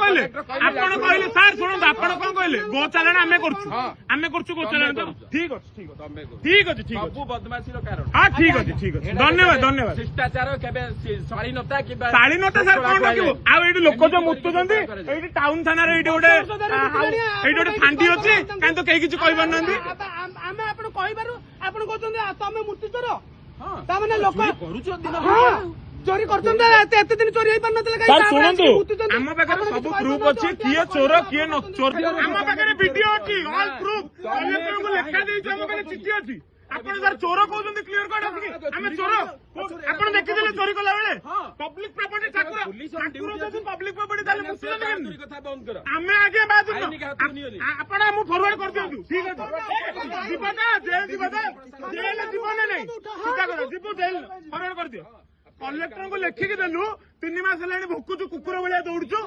कहले आपण कहले सार शुणु आपण कौन कहले गोचालाण आम करछु गोचालाण तो ठीक अच्छे ठीक अच्छे सब बदमाशी कारण हाँ ठीक अच्छे धन्यवाद धन्यवाद शिष्टाचार केबे शालीनता किबा शालीनता सर कौन रखिबो आ एठी लोक जो मुतुचंदी एठी टाउन थाना रे एठी गोटे फांडी अछि काहे तो केही किछ कहि पारनंदी आमे आपण कहि पारू आपण कहचंदी तमे मुतुचर ता माने लोक करूछ दिन चोरी करचंदा एते दिन चोरी होई पारनतले सर सुनंतु हम पाखरे सब प्रूफ अछि किए चोर किए न चोर हम पाखरे वीडियो अछि ऑल प्रूफ कलेक्टर को लेखा देइ हम पाखरे चिट्ठी अछि आपण सर चोर कहउछंदी क्लियर कट अछि हम चोर आपण देखि देले चोरी कला बेले पब्लिक प्रॉपर्टी ठाकुर जदि पब्लिक प्रॉपर्टी ताले मुतुचंदी चोरी कथा बंद कर हमें आगे बात आपण हम फॉरवर्ड कर दियौ ठीक अछि जीवना जेल जीवना जेल जीवन नै सीधा कर जीवो जेल फॉरवर्ड कर दियो कलेक्टर को लेखिकी देलु 3 मास हेलाणी भोकुचु कुकुर भलिया दौड़ुचु